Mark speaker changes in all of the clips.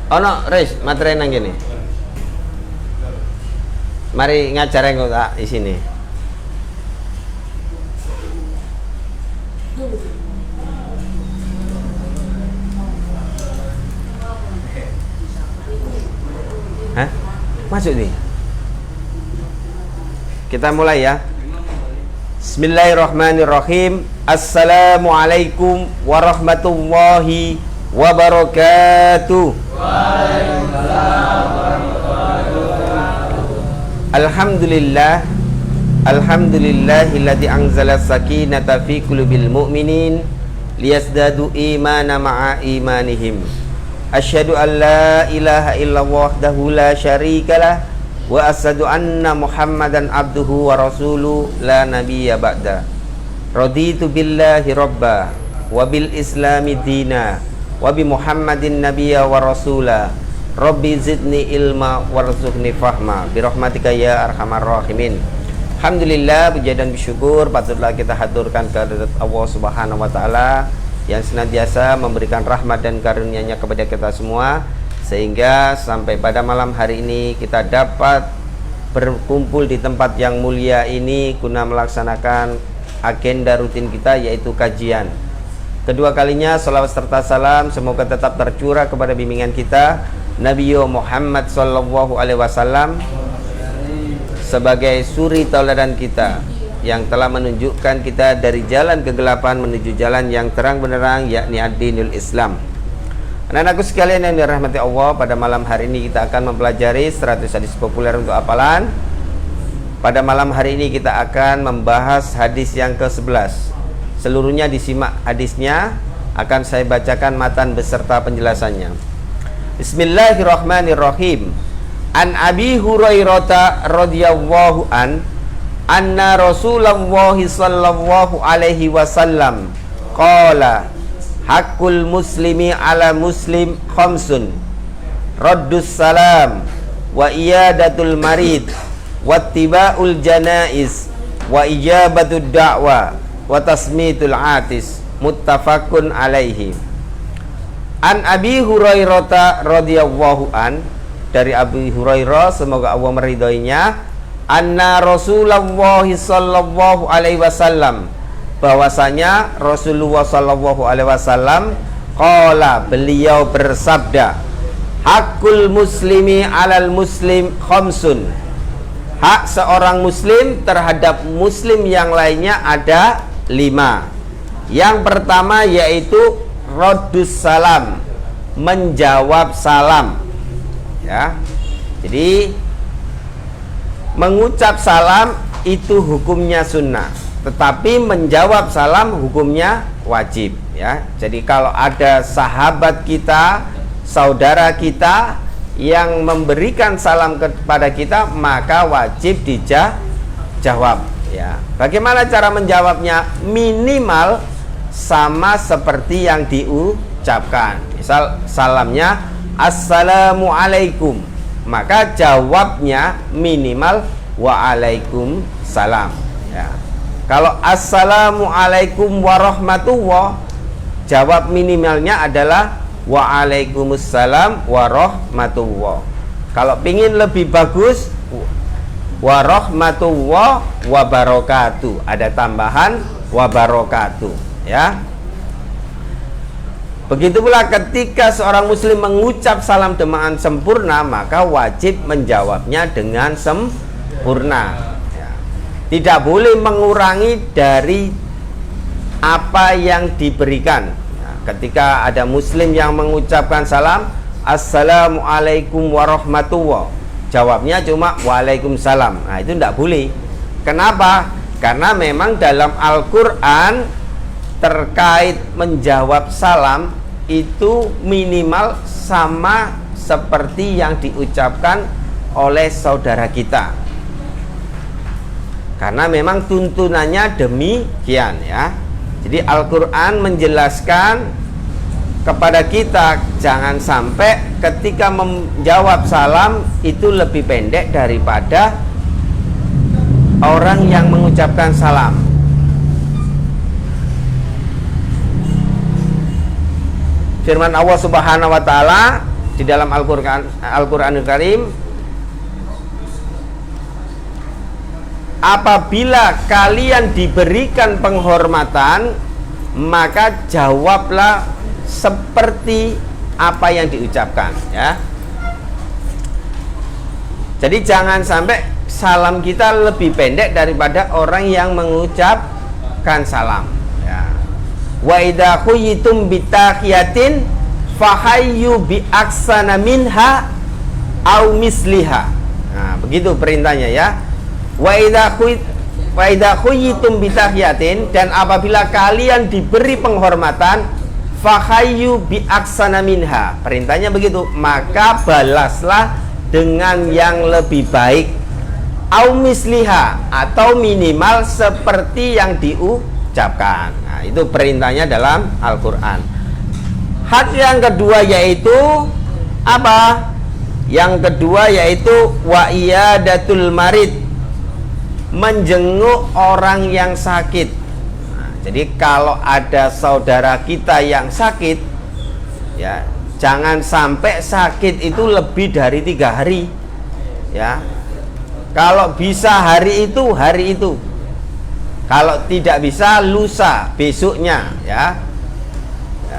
Speaker 1: Ono Riz, materi nang kene. Mari ngajar engko tak isine. Hah? Masuk nih. Kita mulai ya. Bismillahirrahmanirrahim. Assalamualaikum warahmatullahi wabarakatuh. Waalaikumsalam warahmatullahi wabarakatuh. Alhamdulillahilladzi anzala sakinata fi qulubil mu'minin liyazdadu imana ma'a imanihim. Asyhadu an la ilaha illallah wahdahu la syarikalah wa asyhadu anna Muhammadan abduhu wa rasuluhu la nabiyya ba'da. Raditu billahi rabba wa bil islami dina wa bi Muhammadin nabiyya wa rasula. Rabbi zidni ilma warzuqni fahma bi rahmatika ya arhamar rahimin. Alhamdulillah, puja dan bersyukur patutlah kita haturkan kehadirat Allah Subhanahu wa taala yang senantiasa memberikan rahmat dan karunia-Nya kepada kita semua, sehingga sampai pada malam hari ini kita dapat berkumpul di tempat yang mulia ini guna melaksanakan agenda rutin kita, yaitu kajian. Kedua kalinya salawat serta salam semoga tetap tercurah kepada bimbingan kita Nabi Muhammad sallallahu alaihi wasallam sebagai suri tauladan kita yang telah menunjukkan kita dari jalan kegelapan menuju jalan yang terang benderang, yakni ad-dinul Islam. Anak-anakku sekalian yang dirahmati Allah, pada malam hari ini kita akan mempelajari 100 hadis populer untuk hafalan. Pada malam hari ini kita akan membahas hadis yang ke-11. Seluruhnya disimak hadisnya, akan saya bacakan matan beserta penjelasannya. Bismillahirrahmanirrahim. An Abi Hurairah radhiyallahu anna Rasulullah sallallahu alaihi wasallam qala haqqul muslimi ala muslim khamsun raddus salam wa iyadatul marid wattiba'ul janaiz wa ijabatud da'wa wa tasmitul atis. Muttafaqun alaihi. An Abi Hurairah radhiyallahu dari Abu Hurairah, semoga Allah meridhoinya, anna Rasulullah sallallahu alaihi wasallam, bahwasanya Rasulullah sallallahu alaihi wasallam qala, beliau bersabda, hakul muslimi alal muslim khamsun, hak seorang muslim terhadap muslim yang lainnya ada 5. Yang pertama yaitu raddus salam, menjawab salam ya. Jadi mengucap salam itu hukumnya sunnah, tetapi menjawab salam hukumnya wajib ya. Jadi kalau ada sahabat kita, saudara kita yang memberikan salam kepada kita, maka wajib dijawab ya. Bagaimana cara menjawabnya? Minimal sama seperti yang diucapkan. Misal salamnya Assalamualaikum, maka jawabnya minimal Waalaikumsalam ya. Kalau Assalamualaikum warahmatullah, jawab minimalnya adalah Waalaikumsalam warahmatullah. Kalau pingin lebih bagus, warahmatullah wabarakatuh, ada tambahan wabarakatuh ya. Begitu pula ketika seorang muslim mengucap salam dengan sempurna, maka wajib menjawabnya dengan sempurna ya. Tidak boleh mengurangi dari apa yang diberikan ya. Ketika ada muslim yang mengucapkan salam Assalamualaikum warahmatullah, jawabnya cuma Waalaikumsalam, nah itu tidak boleh. Kenapa? Karena memang dalam Al-Quran terkait menjawab salam itu minimal sama seperti yang diucapkan oleh saudara kita, karena memang tuntunannya demikian ya. Jadi Al-Quran menjelaskan kepada kita jangan sampai ketika menjawab salam itu lebih pendek daripada orang yang mengucapkan salam. Firman Allah Subhanahu wa taala, di dalam Al-Qur'anul Karim, apabila kalian diberikan penghormatan, maka jawablah seperti apa yang diucapkan, ya. Jadi jangan sampai salam kita lebih pendek daripada orang yang mengucapkan salam, ya. Wa idza khuyitum bitahiyatin fahayyu bi aksana minha au misliha. Nah, begitu perintahnya, ya. Wa idza khuyitum bitahiyatin, dan apabila kalian diberi penghormatan, fahayyu bi aksana minha. Perintahnya begitu, maka balaslah dengan yang lebih baik, au misliha, atau minimal seperti yang diucapkan. Nah, itu perintahnya dalam Al-Qur'an. Hak yang kedua yaitu apa? Yang kedua yaitu wa iyadatul marid, menjenguk orang yang sakit. Nah, jadi kalau ada saudara kita yang sakit, ya, jangan sampai sakit itu lebih dari 3 hari, ya. Kalau bisa hari itu, kalau tidak bisa lusa, besoknya, ya.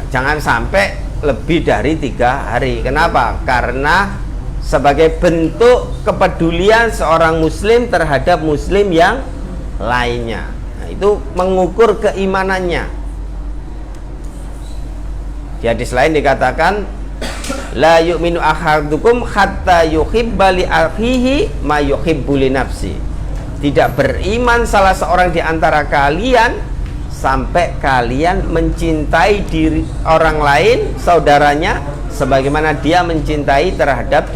Speaker 1: Jangan sampai lebih dari 3 hari. Kenapa? Karena sebagai bentuk kepedulian seorang muslim terhadap muslim yang lainnya. Nah, itu mengukur keimanannya. Di hadis lain dikatakan, la yu'minu ahadukum hatta yuhibba li akhihi ma yuhibbu li nafsi. Tidak beriman salah seorang di antara kalian sampai kalian mencintai diri orang lain, saudaranya, sebagaimana dia mencintai terhadap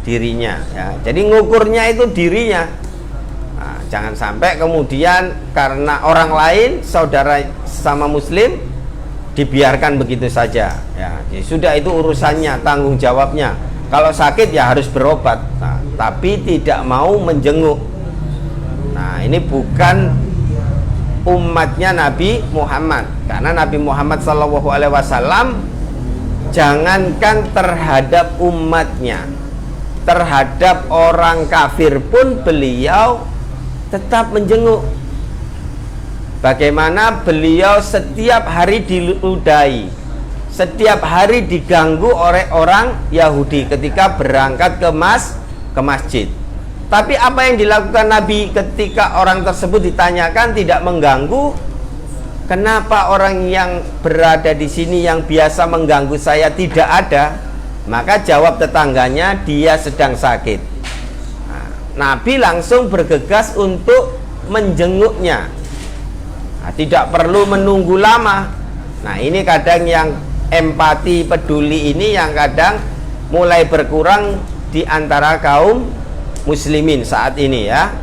Speaker 1: dirinya, ya. Jadi ngukurnya itu dirinya. Nah, jangan sampai kemudian karena orang lain, saudara sama muslim, dibiarkan begitu saja, ya. Ya sudah, itu urusannya, tanggung jawabnya. Kalau sakit ya harus berobat, nah, tapi tidak mau menjenguk. Nah, ini bukan umatnya Nabi Muhammad, karena Nabi Muhammad SAW jangankan terhadap umatnya, terhadap orang kafir pun beliau tetap menjenguk. Bagaimana beliau setiap hari diludahi, setiap hari diganggu oleh orang Yahudi ketika berangkat ke masjid. Tapi apa yang dilakukan Nabi ketika orang tersebut ditanyakan tidak mengganggu? Kenapa orang yang berada di sini yang biasa mengganggu saya tidak ada? Maka jawab tetangganya, dia sedang sakit. Nah, Nabi langsung bergegas untuk menjenguknya. Nah, tidak perlu menunggu lama. Nah, ini kadang yang empati peduli ini yang kadang mulai berkurang di antara kaum muslimin saat ini, ya.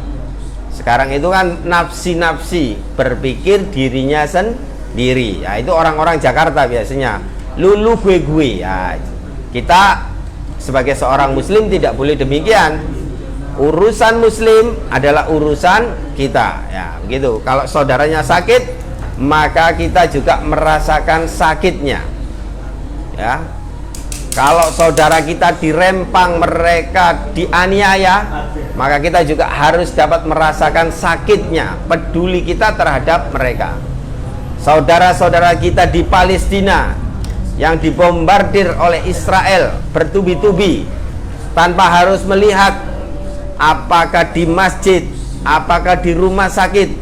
Speaker 1: Sekarang itu kan nafsi berpikir dirinya sendiri, ya. Itu orang-orang Jakarta biasanya, lulu gue, ya. Kita sebagai seorang muslim tidak boleh demikian. Urusan muslim adalah urusan kita, ya, begitu. Kalau saudaranya sakit, maka kita juga merasakan sakitnya, ya. Kalau saudara kita dirempang, mereka dianiaya, maka kita juga harus dapat merasakan sakitnya, peduli kita terhadap mereka. Saudara-saudara kita di Palestina yang dibombardir oleh Israel bertubi-tubi, tanpa harus melihat apakah di masjid, apakah di rumah sakit,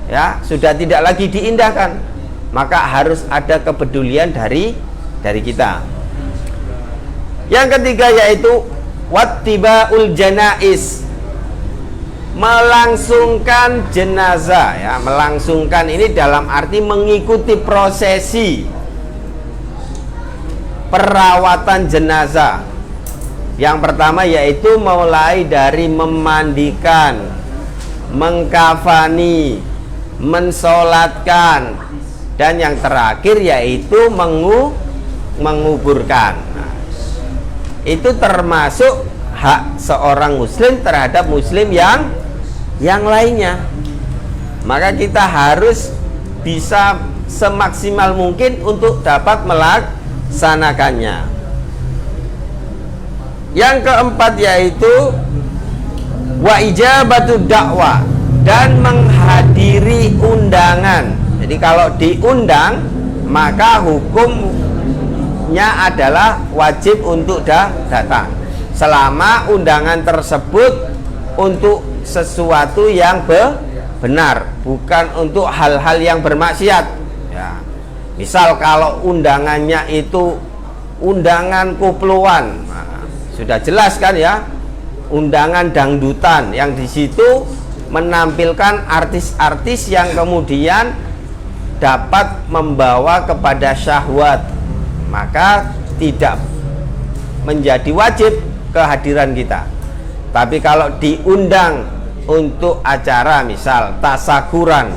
Speaker 1: ya, sudah tidak lagi diindahkan, maka harus ada kepedulian dari kita. Yang ketiga yaitu wattiba'ul janaiz, melangsungkan jenazah, ya. Melangsungkan ini dalam arti mengikuti prosesi perawatan jenazah. Yang pertama yaitu mulai dari memandikan, mengkafani, mensolatkan, dan yang terakhir yaitu menguburkan. Nah, itu termasuk hak seorang muslim terhadap muslim yang lainnya. Maka kita harus bisa semaksimal mungkin untuk dapat melaksanakannya. Yang keempat yaitu wa ijabatu dakwah, dan menghadiri undangan. Jadi kalau diundang maka hukumnya adalah wajib untuk datang selama undangan tersebut untuk sesuatu yang benar, bukan untuk hal-hal yang bermaksiat ya. Misal kalau undangannya itu undangan koploan, nah, sudah jelas kan ya, undangan dangdutan yang di situ menampilkan artis-artis yang kemudian dapat membawa kepada syahwat, maka tidak menjadi wajib kehadiran kita. Tapi kalau diundang untuk acara misal tasakuran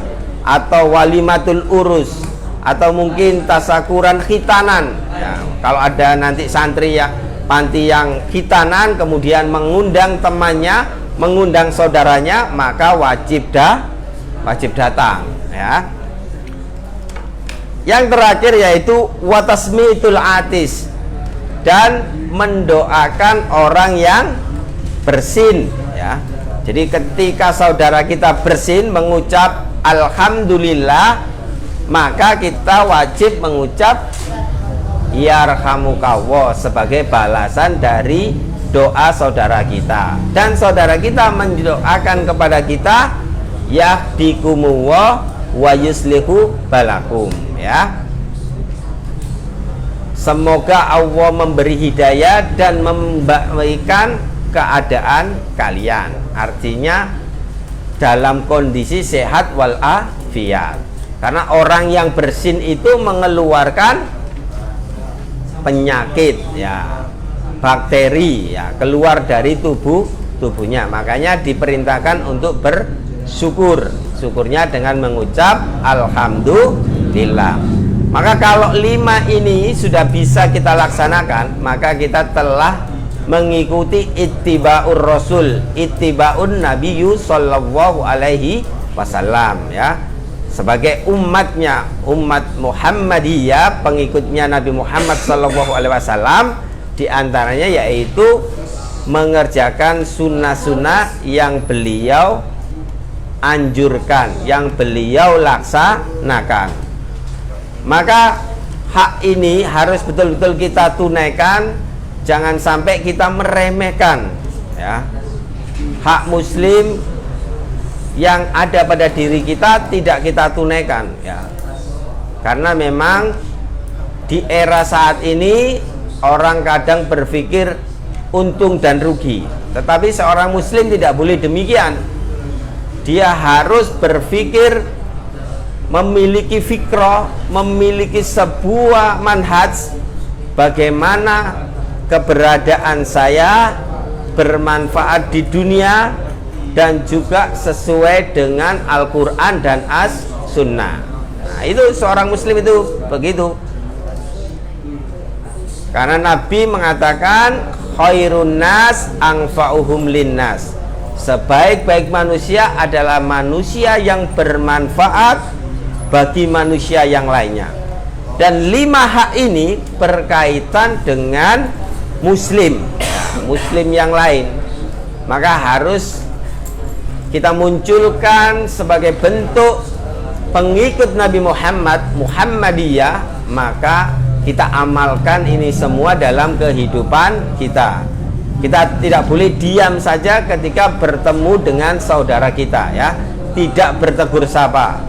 Speaker 1: atau walimatul urus atau mungkin tasakuran khitanan ya, kalau ada nanti santri ya panti yang khitanan kemudian mengundang temannya, mengundang saudaranya, maka wajib datang ya. Yang terakhir yaitu watasmitul atis, dan mendoakan orang yang bersin ya. Jadi ketika saudara kita bersin mengucap alhamdulillah, maka kita wajib mengucap yarhamukallah sebagai balasan dari doa saudara kita. Dan saudara kita mendoakan kepada kita yahdikumullah wa yuslihu balakum ya. Semoga Allah memberi hidayah dan memberikan keadaan kalian. Artinya dalam kondisi sehat walafiat. Karena orang yang bersin itu mengeluarkan penyakit ya, bakteri ya, keluar dari tubuhnya. Makanya diperintahkan untuk bersyukur. Syukurnya dengan mengucap alhamdulillah. Maka kalau 5 ini sudah bisa kita laksanakan, maka kita telah mengikuti ittiba'ur rasul, ittiba'un nabiyyu sallallahu alaihi wasallam ya. Sebagai umatnya, umat Muhammadiyah, pengikutnya Nabi Muhammad sallallahu alaihi wasallam, diantaranya yaitu mengerjakan sunnah-sunnah yang beliau anjurkan, yang beliau laksanakan. Maka hak ini harus betul-betul kita tunaikan, jangan sampai kita meremehkan ya. Hak muslim yang ada pada diri kita tidak kita tunaikan ya. Karena memang di era saat ini orang kadang berpikir untung dan rugi, tetapi seorang muslim tidak boleh demikian. Dia harus berpikir, memiliki fikrah, memiliki sebuah manhaj, bagaimana keberadaan saya bermanfaat di dunia dan juga sesuai dengan Al-Quran dan As-Sunnah. Nah, itu seorang muslim itu begitu. Karena Nabi mengatakan khairun nas anfa'uhum linnas, sebaik-baik manusia adalah manusia yang bermanfaat bagi manusia yang lainnya. Dan 5 hak ini berkaitan dengan muslim ya, muslim yang lain. Maka harus kita munculkan sebagai bentuk pengikut Nabi Muhammad, Muhammadiyah. Maka kita amalkan ini semua dalam kehidupan kita. Kita tidak boleh diam saja ketika bertemu dengan saudara kita ya, tidak bertegur sapa.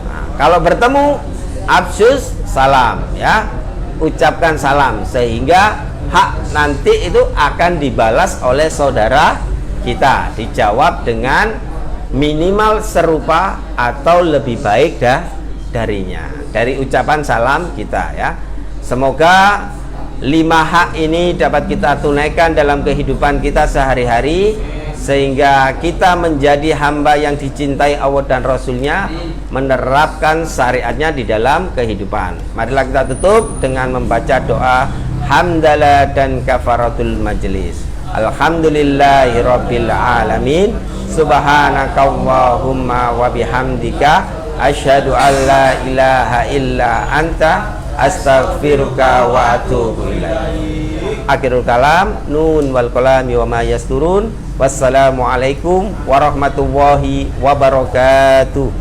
Speaker 1: Nah, kalau bertemu absus salam ya, ucapkan salam, sehingga hak nanti itu akan dibalas oleh saudara kita, dijawab dengan minimal serupa atau lebih baik darinya, dari ucapan salam kita ya. Semoga 5 hak ini dapat kita tunaikan dalam kehidupan kita sehari-hari, sehingga kita menjadi hamba yang dicintai Allah dan Rasulnya, menerapkan syariatnya di dalam kehidupan. Marilah kita tutup dengan membaca doa hamdalah dan kafaratul majlis. Alhamdulillahirabbil alamin. Subhanakallahumma wa bihamdika asyhadu an la ilaha illa anta astaghfiruka wa atubu ilaik. Akhirul kalam, nun wal qalami wa ma yasturun. Wassalamualaikum warahmatullahi wabarakatuh.